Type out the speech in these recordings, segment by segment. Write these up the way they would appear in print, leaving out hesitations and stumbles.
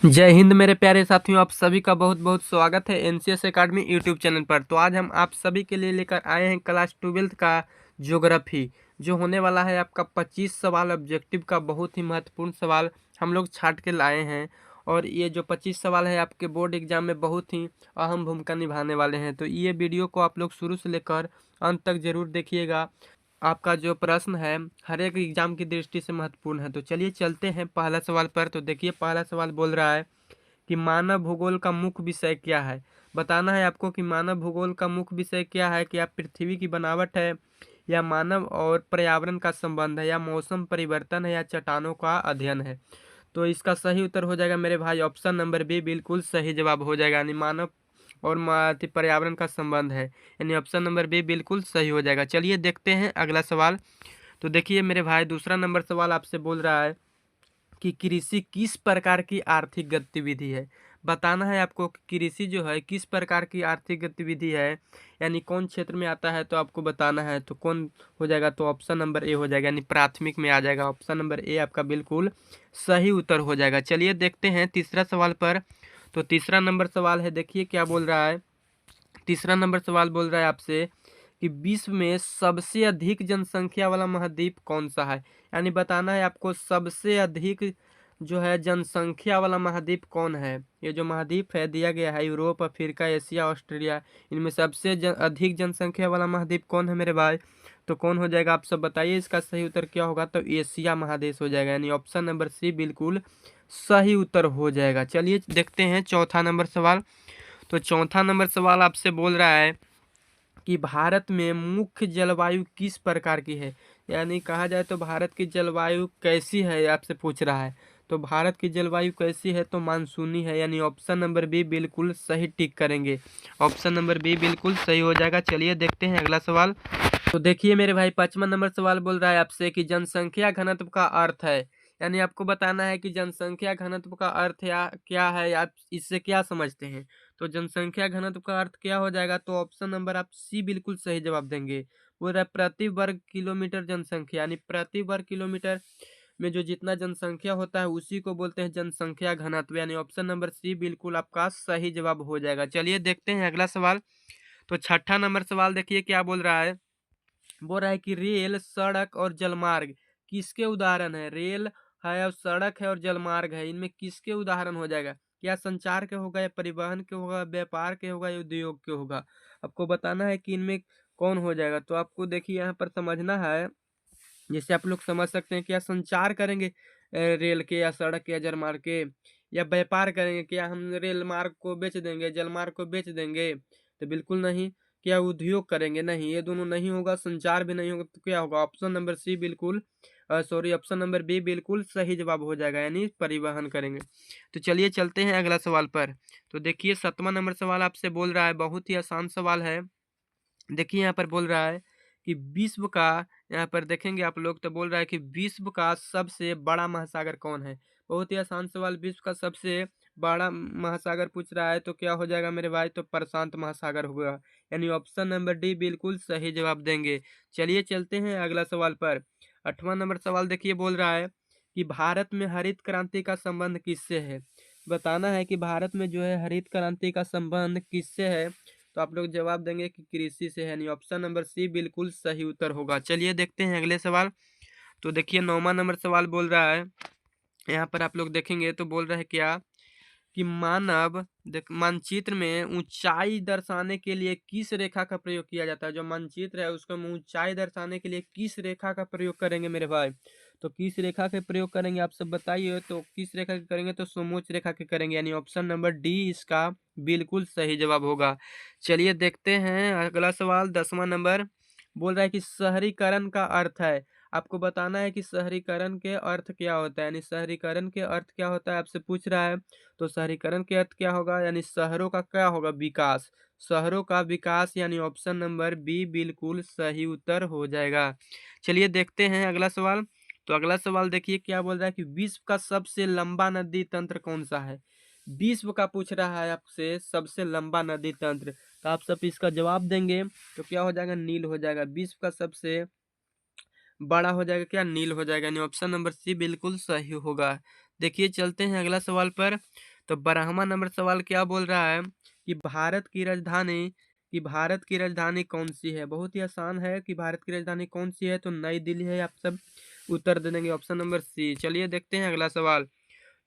जय हिंद मेरे प्यारे साथियों, आप सभी का बहुत बहुत स्वागत है एनसीएस एकेडमी यूट्यूब चैनल पर। तो आज हम आप सभी के लिए लेकर आए हैं क्लास 12th का ज्योग्राफी, जो होने वाला है आपका 25 सवाल ऑब्जेक्टिव का। बहुत ही महत्वपूर्ण सवाल हम लोग छाट के लाए हैं, और ये जो 25 सवाल है आपके बोर्ड एग्जाम में बहुत ही अहम भूमिका निभाने वाले हैं। तो ये वीडियो को आप लोग शुरू से लेकर अंत तक जरूर देखिएगा। आपका जो प्रश्न है हर एक एग्जाम की दृष्टि से महत्वपूर्ण है। तो चलिए चलते हैं पहला सवाल पर। तो देखिए पहला सवाल बोल रहा है कि मानव भूगोल का मुख्य विषय क्या है। बताना है आपको कि मानव भूगोल का मुख्य विषय क्या है। कि आप पृथ्वी की बनावट है, या मानव और पर्यावरण का संबंध है, या मौसम परिवर्तन है, या चट्टानों का अध्ययन है। तो इसका सही उत्तर हो जाएगा मेरे भाई ऑप्शन नंबर बी, बिल्कुल सही जवाब हो जाएगा। यानी मानव और पर्यावरण का संबंध है, यानी ऑप्शन नंबर बी बिल्कुल सही हो जाएगा। चलिए देखते हैं अगला सवाल। तो देखिए मेरे भाई दूसरा नंबर सवाल आपसे बोल रहा है कि कृषि किस प्रकार की आर्थिक गतिविधि है। बताना है आपको कि कृषि जो है किस प्रकार की आर्थिक गतिविधि है, यानी कौन क्षेत्र में आता है। तो आपको बताना है तो कौन हो जाएगा, तो ऑप्शन नंबर ए हो जाएगा, यानी प्राथमिक में आ जाएगा। ऑप्शन नंबर ए आपका बिल्कुल सही उत्तर हो जाएगा। चलिए देखते हैं तीसरा सवाल पर। तो तीसरा नंबर सवाल है, देखिए क्या बोल रहा है। तीसरा नंबर सवाल बोल रहा है आपसे कि विश्व में सबसे अधिक जनसंख्या वाला महाद्वीप कौन सा है। यानी बताना है आपको सबसे अधिक जो है जनसंख्या वाला महाद्वीप कौन है। ये जो महाद्वीप है दिया गया है यूरोप, अफ्रीका, एशिया, ऑस्ट्रेलिया, इनमें सबसे अधिक जनसंख्या वाला महाद्वीप कौन है मेरे भाई। तो कौन हो जाएगा आप सब बताइए। इसका सही उत्तर क्या होगा, तो एशिया महादेश हो जाएगा, यानी ऑप्शन नंबर सी बिल्कुल सही उत्तर हो जाएगा। चलिए देखते हैं चौथा नंबर सवाल। तो चौथा नंबर सवाल आपसे बोल रहा है कि भारत में मुख्य जलवायु किस प्रकार की है। यानी कहा जाए तो भारत की जलवायु कैसी है आपसे पूछ रहा है। तो भारत की जलवायु कैसी है, तो मानसूनी है, यानी ऑप्शन नंबर बी बिल्कुल सही टिक करेंगे। ऑप्शन नंबर बी बिल्कुल सही हो जाएगा। चलिए देखते हैं अगला सवाल। तो देखिए मेरे भाई पांचवा नंबर सवाल बोल रहा है आपसे कि जनसंख्या घनत्व का अर्थ है। यानी आपको बताना है कि जनसंख्या घनत्व का अर्थ या क्या है, आप इससे क्या समझते हैं। तो जनसंख्या घनत्व का अर्थ क्या हो जाएगा, तो ऑप्शन नंबर आप सी बिल्कुल सही जवाब देंगे। बोल रहा है प्रति वर्ग किलोमीटर जनसंख्या, यानी प्रति वर्ग किलोमीटर में जो जितना जनसंख्या होता है उसी को बोलते हैं जनसंख्या घनत्व, यानी ऑप्शन नंबर सी बिल्कुल आपका सही जवाब हो जाएगा। चलिए देखते हैं अगला सवाल। तो छठा नंबर सवाल देखिए क्या बोल रहा है। बोल रहा है कि रेल, सड़क और जलमार्ग किसके उदाहरण है। रेल है और सड़क है और जलमार्ग है, इनमें किसके उदाहरण हो जाएगा। क्या संचार के होगा, या परिवहन के होगा, व्यापार के होगा, या उद्योग के होगा। आपको बताना है कि इनमें कौन हो जाएगा। तो आपको देखिए यहाँ पर समझना है, जैसे आप लोग समझ सकते हैं क्या संचार करेंगे रेल के या सड़क के या जलमार्ग के, या व्यापार करेंगे। क्या हम रेल मार्ग को बेच देंगे, जलमार्ग को बेच देंगे, तो बिल्कुल नहीं। क्या उद्योग करेंगे, नहीं, ये दोनों नहीं होगा। संचार भी नहीं होगा, तो क्या होगा, ऑप्शन नंबर सी बिल्कुल सॉरी ऑप्शन नंबर बी बिल्कुल सही जवाब हो जाएगा, यानी परिवहन करेंगे। तो चलिए चलते हैं अगला सवाल पर। तो देखिए सातवां नंबर सवाल आपसे बोल रहा है, बहुत ही आसान सवाल है। देखिए यहाँ पर बोल रहा है कि विश्व का, यहाँ पर देखेंगे आप लोग तो बोल रहा है कि विश्व का सबसे बड़ा महासागर कौन है। बहुत ही आसान सवाल, विश्व का सबसे बड़ा महासागर पूछ रहा है, तो क्या हो जाएगा मेरे भाई, तो प्रशांत महासागर होगा, यानी ऑप्शन नंबर डी बिल्कुल सही जवाब देंगे। चलिए चलते हैं अगला सवाल पर। आठवां नंबर सवाल देखिए बोल रहा है कि भारत में हरित क्रांति का संबंध किससे है। बताना है कि भारत में जो है हरित क्रांति का संबंध किससे है। तो आप लोग जवाब देंगे कि कृषि से है, नहीं, ऑप्शन नंबर सी बिल्कुल सही उत्तर होगा। चलिए देखते हैं अगले सवाल। तो देखिए नौवां नंबर सवाल बोल रहा है, यहाँ पर आप लोग देखेंगे तो बोल रहा है क्या कि मानव मानचित्र में ऊंचाई दर्शाने के लिए किस रेखा का प्रयोग किया जाता है। जो मानचित्र है उसको हम ऊंचाई दर्शाने के लिए किस रेखा का प्रयोग करेंगे मेरे भाई। तो किस रेखा के प्रयोग करेंगे आप सब बताइए। तो किस रेखा के करेंगे, तो समोच्च रेखा के करेंगे, यानी ऑप्शन नंबर डी इसका बिल्कुल सही जवाब होगा। चलिए देखते हैं अगला सवाल। 10वां नंबर बोल रहा है कि शहरीकरण का अर्थ है। आपको बताना है कि शहरीकरण के अर्थ क्या होता है, यानी शहरीकरण के अर्थ क्या होता है आपसे पूछ रहा है। तो शहरीकरण के अर्थ क्या होगा, यानी शहरों का क्या होगा, विकास। शहरों का विकास, यानी ऑप्शन नंबर बी बिल्कुल सही उत्तर हो जाएगा। चलिए देखते हैं अगला सवाल। तो अगला सवाल देखिए क्या बोल रहा है कि विश्व का सबसे लंबा नदी तंत्र कौन सा है। विश्व का पूछ रहा है आपसे सबसे लंबा नदी तंत्र। तो आप सब इसका जवाब देंगे तो क्या हो जाएगा, नील हो जाएगा। विश्व का सबसे बड़ा हो जाएगा क्या, नील हो जाएगा, यानी ऑप्शन नंबर सी बिल्कुल सही होगा। देखिए चलते हैं अगला सवाल पर। तो 12वां नंबर सवाल क्या बोल रहा है कि भारत की राजधानी कौन सी है। बहुत ही आसान है कि भारत की राजधानी कौन सी है, तो नई दिल्ली है। आप सब उत्तर दे देंगे ऑप्शन नंबर सी। चलिए देखते हैं अगला सवाल।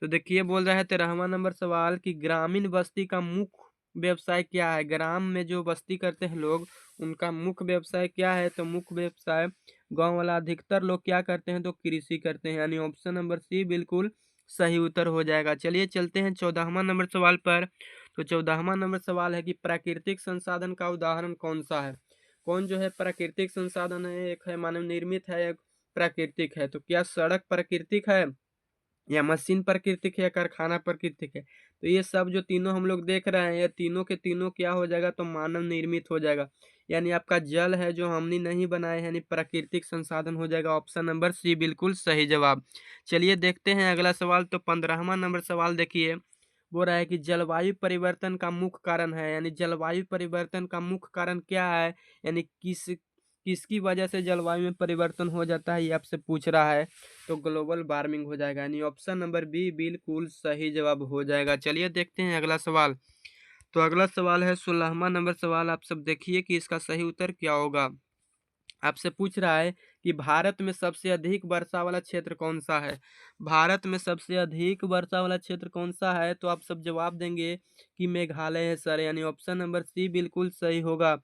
तो देखिए बोल रहा है 13वां नंबर सवाल कि ग्रामीण बस्ती का मुख्य व्यवसाय क्या है। ग्राम में जो बस्ती करते हैं लोग, उनका मुख्य व्यवसाय क्या है। तो मुख्य व्यवसाय गांव वाला अधिकतर लोग क्या करते हैं, तो कृषि करते हैं, यानी ऑप्शन नंबर सी बिल्कुल सही उत्तर हो जाएगा। चलिए चलते हैं 14वां नंबर सवाल पर। तो 14वां नंबर सवाल है कि प्राकृतिक संसाधन का उदाहरण कौन सा है। कौन जो है प्राकृतिक संसाधन है, एक है मानव निर्मित है, एक प्राकृतिक है। तो क्या सड़क प्राकृतिक है, या मशीन प्राकृतिक है, या कारखाना प्राकृतिक है। तो ये सब जो तीनों हम लोग देख रहे हैं, ये तीनों के तीनों क्या हो जाएगा, तो मानव निर्मित हो जाएगा। यानी आपका जल है जो हमने नहीं बनाए हैं, यानी प्राकृतिक संसाधन हो जाएगा। ऑप्शन नंबर सी बिल्कुल सही जवाब। चलिए देखते हैं अगला सवाल। तो 15वां नंबर सवाल देखिए, बोल रहा है कि जलवायु परिवर्तन का मुख्य कारण है, यानी जलवायु परिवर्तन का मुख्य कारण क्या है, यानी किसकी वजह से जलवायु में परिवर्तन हो जाता है, ये आपसे पूछ रहा है। तो ग्लोबल वार्मिंग हो जाएगा, यानी ऑप्शन नंबर बी बिल्कुल सही जवाब हो जाएगा। चलिए देखते हैं अगला सवाल। तो अगला सवाल है 16वां नंबर सवाल। आप सब देखिए कि इसका सही उत्तर क्या होगा। आपसे पूछ रहा है कि भारत में सबसे अधिक वर्षा वाला क्षेत्र कौन सा है। भारत में सबसे अधिक वर्षा वाला क्षेत्र कौन सा है, तो आप सब जवाब देंगे कि मेघालय है सर, यानी ऑप्शन नंबर सी बिल्कुल सही होगा।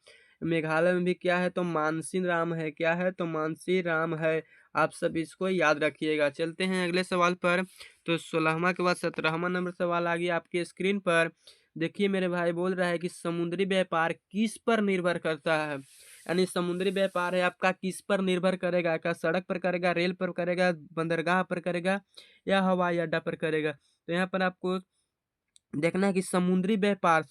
मेघालय में भी क्या है, तो मानसीन राम है। क्या है, तो मानसी राम है। आप सब इसको याद रखिएगा। चलते हैं अगले सवाल पर। तो 16वां के बाद 17वां नंबर सवाल आ गया आपके स्क्रीन पर। देखिए मेरे भाई, बोल रहा है कि समुद्री व्यापार किस पर निर्भर करता है। यानी समुद्री व्यापार है आपका किस पर निर्भर करेगा, क्या सड़क पर करेगा, रेल पर करेगा, बंदरगाह पर करेगा, या हवाई अड्डा पर करेगा। तो यहाँ पर आपको देखना है कि समुद्री व्यापार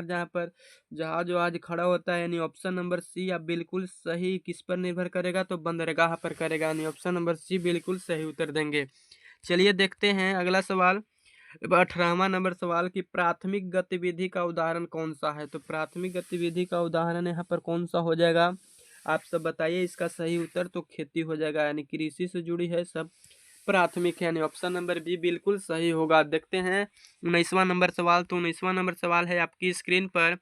जहाँ पर जहाज वहाज खड़ा होता है, यानी ऑप्शन नंबर सी आप बिल्कुल सही। किस पर निर्भर करेगा, तो बंदरगाह पर करेगा, यानी ऑप्शन नंबर सी बिल्कुल सही उत्तर देंगे। चलिए देखते हैं अगला सवाल। 18वां नंबर सवाल की प्राथमिक गतिविधि का उदाहरण कौन सा है। तो प्राथमिक गतिविधि का उदाहरण यहाँ पर कौन सा हो जाएगा, आप सब बताइए। इसका सही उत्तर तो खेती हो जाएगा, यानी कृषि से जुड़ी है सब प्राथमिक है, यानी ऑप्शन नंबर बी बिल्कुल सही होगा। देखते हैं 19वां नंबर सवाल। तो 19वां नंबर सवाल है आपकी स्क्रीन पर।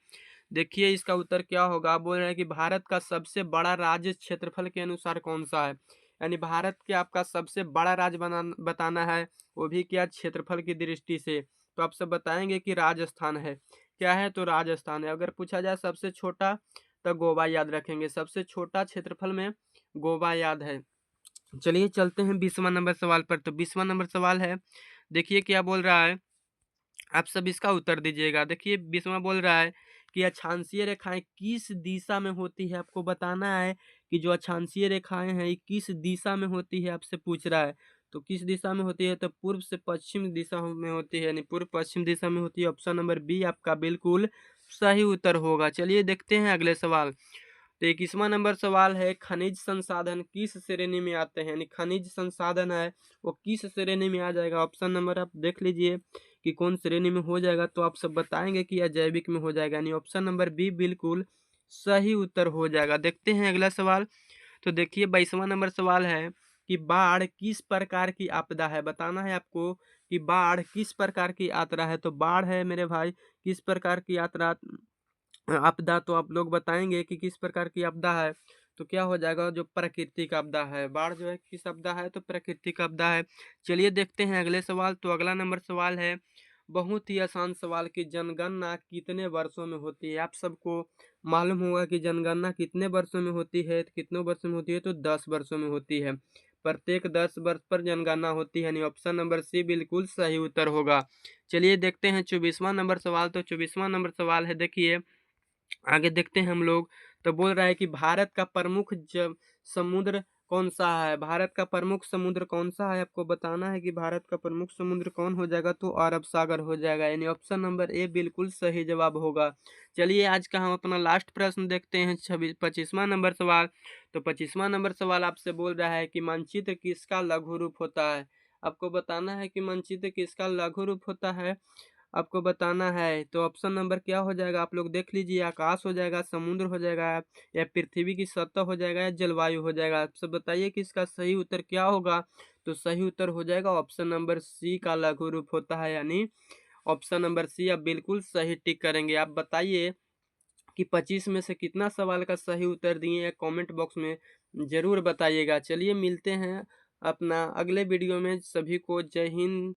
देखिए इसका उत्तर क्या होगा। आप बोल रहे हैं कि भारत का सबसे बड़ा राज्य क्षेत्रफल के अनुसार कौन सा है। यानी भारत के आपका सबसे बड़ा राज्य बताना है, वो भी क्या क्षेत्रफल की दृष्टि से। तो आप सब बताएंगे कि राजस्थान है। क्या है, तो राजस्थान है। अगर पूछा जाए सबसे छोटा, तो गोवा याद रखेंगे। सबसे छोटा क्षेत्रफल में गोवा याद है। चलिए चलते हैं 20वां नंबर सवाल पर। तो 20वां नंबर सवाल है, देखिए क्या बोल रहा है, आप सब इसका उत्तर दीजिएगा। देखिए 20वां बोल रहा है कि अक्षांशीय रेखाएं किस दिशा में होती है। आपको बताना है कि जो अक्षांशीय रेखाएं हैं ये किस दिशा में होती है, आपसे पूछ रहा है। तो किस दिशा में होती है, तो पूर्व से पश्चिम दिशा में होती है, यानी पूर्व पश्चिम दिशा में होती है। ऑप्शन नंबर बी आपका बिल्कुल सही उत्तर होगा। चलिए देखते हैं अगले सवाल। तो 21वां नंबर सवाल है, खनिज संसाधन किस श्रेणी में आते हैं। यानी खनिज संसाधन है वो किस श्रेणी में आ जाएगा। ऑप्शन नंबर आप देख लीजिए कि कौन श्रेणी में हो जाएगा, तो आप सब बताएंगे कि यह जैविक में हो जाएगा, यानी ऑप्शन नंबर बी बिल्कुल सही उत्तर हो जाएगा। देखते हैं अगला सवाल। तो देखिए 22वां नंबर सवाल है कि बाढ़ किस प्रकार की आपदा है। बताना है आपको कि बाढ़ किस प्रकार की यात्रा है। तो बाढ़ है मेरे भाई किस प्रकार की यात्रा आपदा, तो आप लोग बताएंगे कि किस प्रकार की आपदा है। तो क्या हो जाएगा, जो प्राकृतिक आपदा है। बाढ़ जो है किस आपदा है, तो प्राकृतिक आपदा है। चलिए देखते हैं अगले सवाल। तो अगला नंबर सवाल है, बहुत ही आसान सवाल की जनगणना कितने वर्षों में होती है। आप सबको मालूम होगा कि जनगणना कितने वर्षों में होती है। तो कितने वर्षों में होती है, तो 10 वर्षों में होती है। प्रत्येक 10 वर्ष पर जनगणना होती है, यानी ऑप्शन नंबर सी बिल्कुल सही उत्तर होगा। चलिए देखते हैं 24वां नंबर सवाल। तो 24वां नंबर सवाल है, देखिए आगे देखते हैं हम लोग। तो बोल रहा है कि भारत का प्रमुख समुद्र कौन सा है। भारत का प्रमुख समुद्र कौन सा है, आपको बताना है कि भारत का प्रमुख समुद्र कौन हो जाएगा, तो अरब सागर हो जाएगा, यानी ऑप्शन नंबर ए बिल्कुल सही जवाब होगा। चलिए आज का हम अपना लास्ट प्रश्न देखते हैं 25वां नंबर सवाल। तो 25वां नंबर सवाल आपसे बोल रहा है कि मानचित्र किसका लघु रूप होता है। आपको बताना है कि मानचित्र किसका लघु रूप होता है, आपको बताना है। तो ऑप्शन नंबर क्या हो जाएगा, आप लोग देख लीजिए। आकाश हो जाएगा, समुद्र हो जाएगा, या पृथ्वी की सतह हो जाएगा, या जलवायु हो जाएगा। आप सब बताइए कि इसका सही उत्तर क्या होगा। तो सही उत्तर हो जाएगा ऑप्शन नंबर सी का लघु रूप होता है, यानी ऑप्शन नंबर सी आप बिल्कुल सही टिक करेंगे। आप बताइए कि 25 में से कितना सवाल का सही उत्तर दिए हैं, कमेंट बॉक्स में ज़रूर बताइएगा। चलिए मिलते हैं अपना अगले वीडियो में। सभी को जय हिंद।